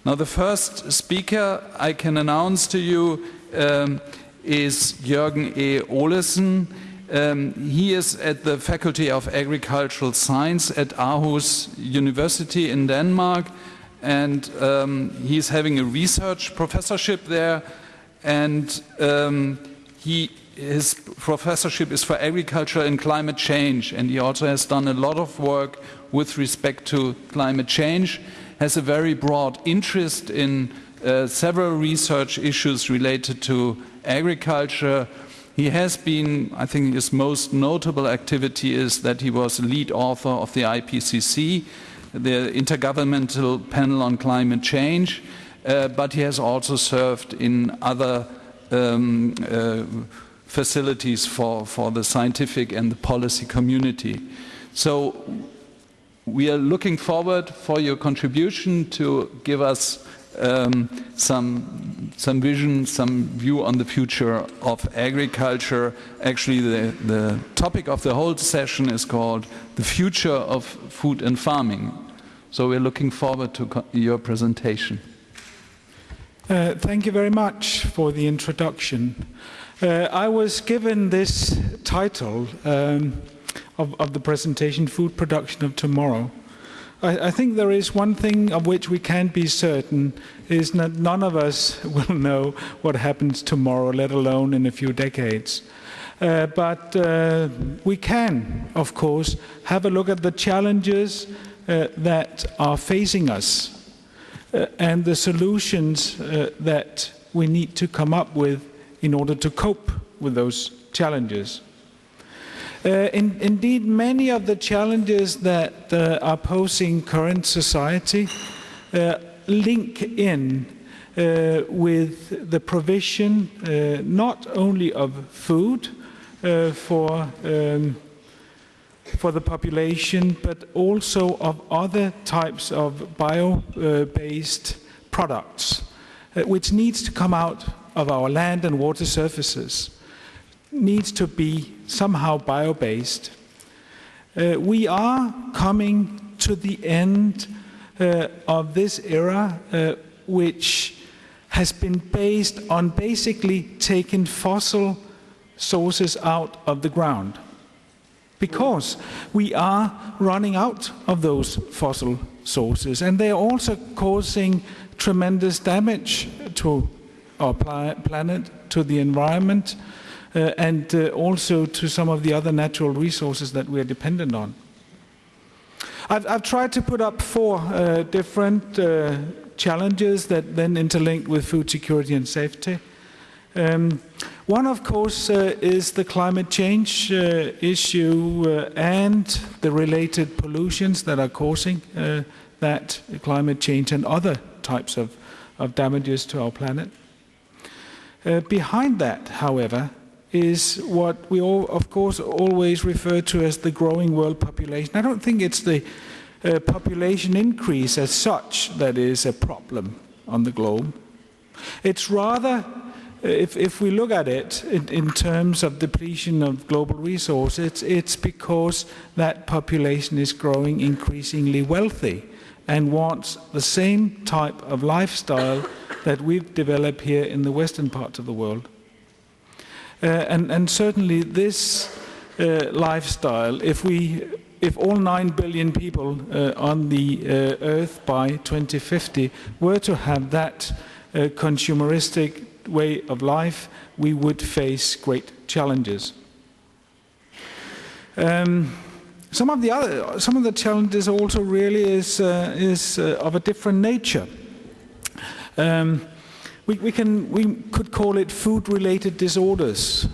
Now, the first speaker I can announce to you is Jorgen Olesen. He is at the Faculty of Agricultural Science at Aarhus University in Denmark, and he's having a research professorship there, and his professorship is for agriculture and climate change, and he also has done a lot of work with respect to climate change, has a very broad interest in several research issues related to agriculture. He has been, I think his most notable activity is that he was lead author of the IPCC, the Intergovernmental Panel on Climate Change, but he has also served in other facilities for the scientific and the policy community. So we are looking forward for your contribution to give us some vision, some view on the future of agriculture. Actually, the topic of the whole session is called The Future of Food and Farming. So we're looking forward to your presentation. Thank you very much for the introduction. I was given this title of the presentation, Food Production of Tomorrow. I think there is one thing of which we can be certain, is that none of us will know what happens tomorrow, let alone in a few decades. But we can, of course, have a look at the challenges that are facing us and the solutions that we need to come up with in order to cope with those challenges. Indeed, many of the challenges that are posing current society link in with the provision not only of food for the population, but also of other types of bio-based products, which needs to come out of our land and water surfaces, needs to be somehow bio-based. We are coming to the end of this era, which has been based on basically taking fossil sources out of the ground, because we are running out of those fossil sources, and they are also causing tremendous damage to our planet, to the environment, and also to some of the other natural resources that we are dependent on. I've tried to put up four different challenges that then interlink with food security and safety. One, of course, is the climate change issue and the related pollutions that are causing that climate change and other types of damages to our planet. Behind that, however, is what we all, of course, always refer to as the growing world population. I don't think it's the population increase as such that is a problem on the globe. It's rather, if we look at it in terms of depletion of global resources, it's because that population is growing increasingly wealthy and wants the same type of lifestyle that we've developed here in the western parts of the world. And certainly this lifestyle, if all 9 billion people on the earth by 2050 were to have that consumeristic way of life, we would face great challenges. Some of the challenges also really is of a different nature. We could call it food-related disorders.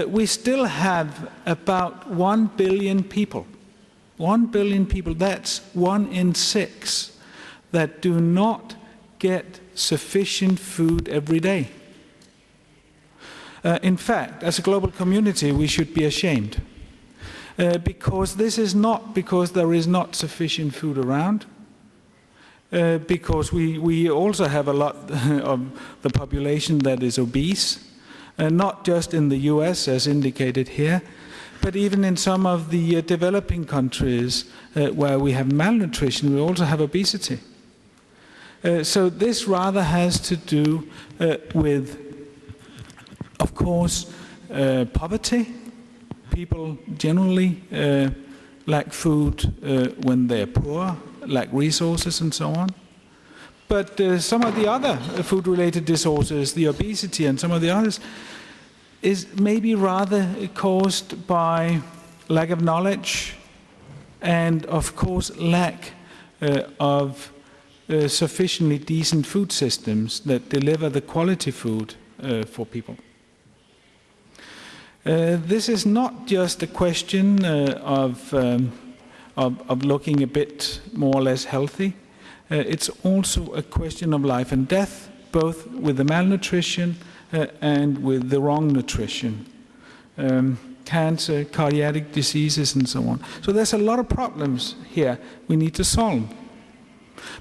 We still have about 1 billion people. 1 billion people, that's 1 in 6, that do not get sufficient food every day. In fact, as a global community, we should be ashamed. Because this is not because there is not sufficient food around, because we also have a lot of the population that is obese, not just in the US as indicated here, but even in some of the developing countries where we have malnutrition, we also have obesity. So this rather has to do with, of course, poverty. People generally lack food when they're poor, lack resources and so on. But some of the other food-related disorders, the obesity and some of the others, is maybe rather caused by lack of knowledge and, of course, lack of sufficiently decent food systems that deliver the quality food for people. This is not just a question of looking a bit more or less healthy. It's also a question of life and death, both with the malnutrition and with the wrong nutrition. Cancer, cardiac diseases, and so on. So there's a lot of problems here we need to solve.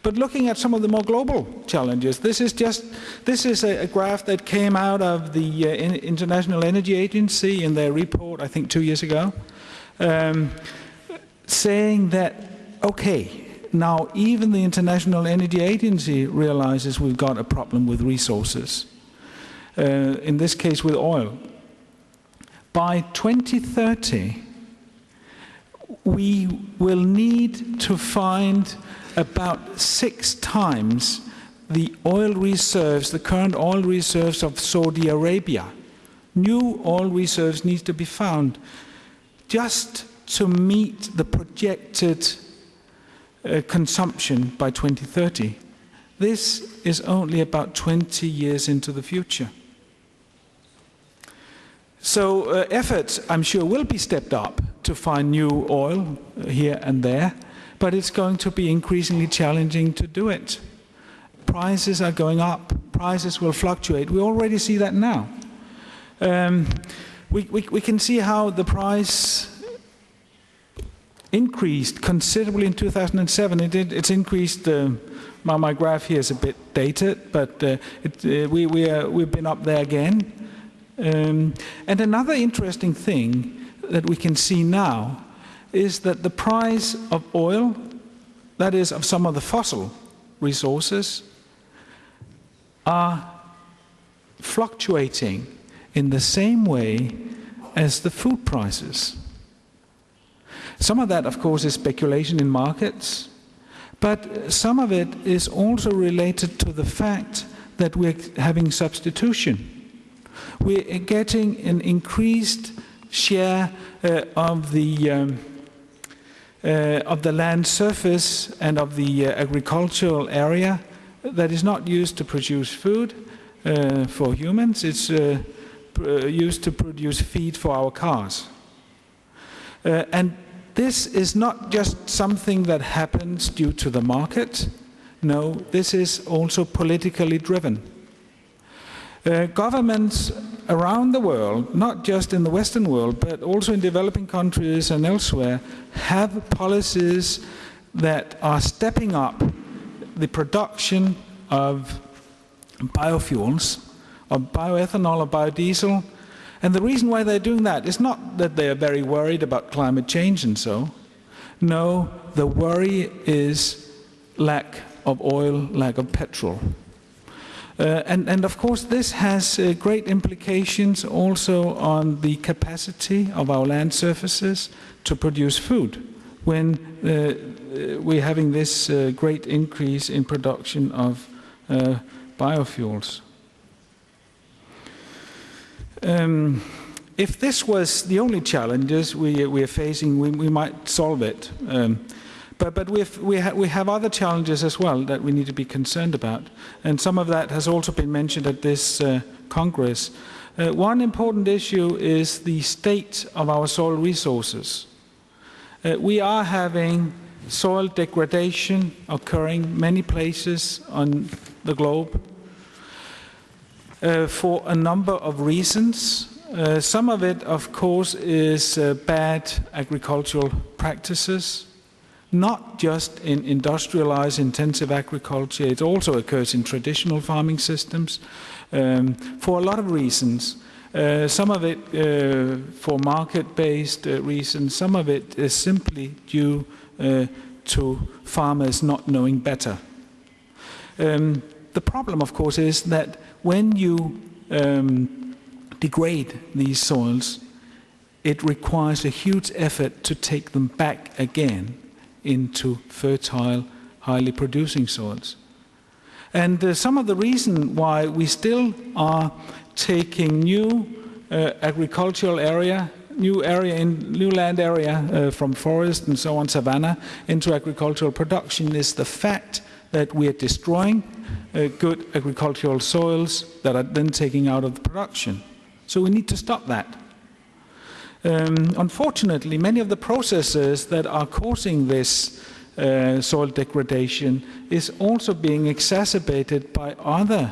But looking at some of the more global challenges, this is a graph that came out of the International Energy Agency in their report, I think 2 years ago, saying that, okay, now even the International Energy Agency realizes we've got a problem with resources, in this case with oil. By 2030, we will need to find about 6 times the oil reserves, the current oil reserves of Saudi Arabia. New oil reserves need to be found just to meet the projected consumption by 2030. This is only about 20 years into the future. So efforts, I'm sure, will be stepped up to find new oil here and there, but it's going to be increasingly challenging to do it. Prices are going up. Prices will fluctuate. We already see that now. We can see how the price increased considerably in 2007. It's increased. My graph here is a bit dated, but we've been up there again. And another interesting thing that we can see now is that the price of oil, that is of some of the fossil resources, are fluctuating in the same way as the food prices. Some of that, of course, is speculation in markets, but some of it is also related to the fact that we're having substitution. We're getting an increased share of the land surface and of the agricultural area that is not used to produce food for humans. It's used to produce feed for our cars. And this is not just something that happens due to the market. No, this is also politically driven. Governments around the world, not just in the Western world, but also in developing countries and elsewhere, have policies that are stepping up the production of biofuels, of bioethanol or biodiesel. And the reason why they're doing that is not that they're very worried about climate change and so. No, the worry is lack of oil, lack of petrol. And of course this has great implications also on the capacity of our land surfaces to produce food when we're having this great increase in production of biofuels. If this was the only challenges we are facing, we might solve it. But we have other challenges as well that we need to be concerned about. And some of that has also been mentioned at this Congress. One important issue is the state of our soil resources. We are having soil degradation occurring many places on the globe for a number of reasons. Some of it, of course, is bad agricultural practices. Not just in industrialized, intensive agriculture, it also occurs in traditional farming systems for a lot of reasons. Some of it for market-based reasons, some of it is simply due to farmers not knowing better. The problem, of course, is that when you degrade these soils, it requires a huge effort to take them back again into fertile, highly producing soils. And some of the reason why we still are taking new agricultural area, new land area from forest and so on, savanna, into agricultural production is the fact that we are destroying good agricultural soils that are then taking out of the production. So we need to stop that. Unfortunately, many of the processes that are causing this soil degradation is also being exacerbated by other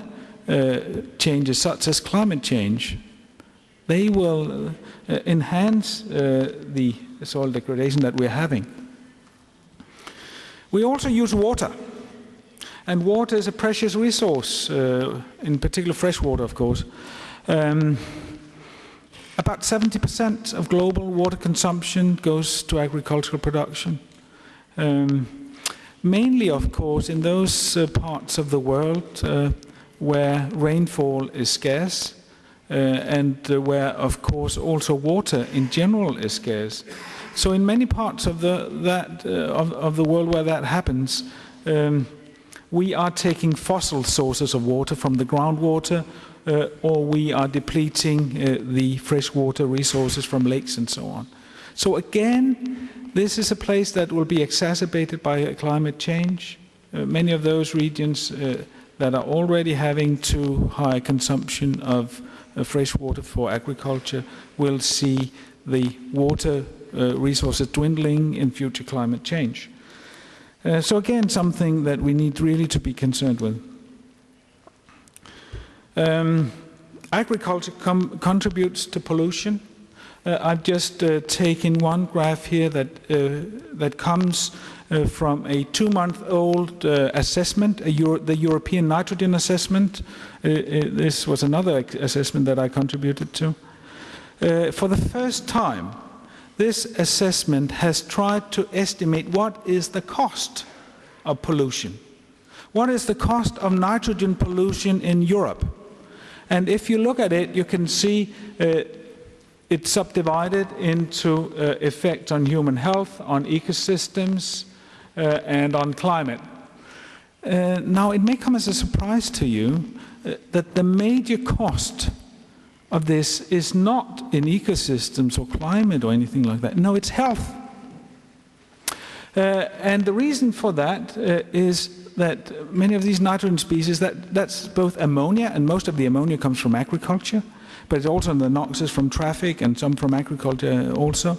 changes, such as climate change. They will enhance the soil degradation that we're having. We also use water. And water is a precious resource, in particular fresh water, of course. About 70% of global water consumption goes to agricultural production. Mainly, of course, in those parts of the world where rainfall is scarce and where, of course, also water in general is scarce. So in many parts of the world where that happens, we are taking fossil sources of water from the groundwater, or we are depleting the freshwater resources from lakes and so on. So again, this is a place that will be exacerbated by climate change. Many of those regions that are already having too high consumption of fresh water for agriculture will see the water resources dwindling in future climate change. So again, something that we need really to be concerned with. Agriculture contributes to pollution. I've just taken one graph here that comes from a 2-month-old assessment, the European nitrogen assessment. This was another assessment that I contributed to. For the first time, this assessment has tried to estimate what is the cost of pollution. What is the cost of nitrogen pollution in Europe? And if you look at it, you can see it's subdivided into effects on human health, on ecosystems, and on climate. Now, it may come as a surprise to you that the major cost of this is not in ecosystems or climate or anything like that. No, it's health. And the reason for that is that many of these nitrogen species, that's both ammonia, and most of the ammonia comes from agriculture, but it's also the NOxes from traffic and some from agriculture also.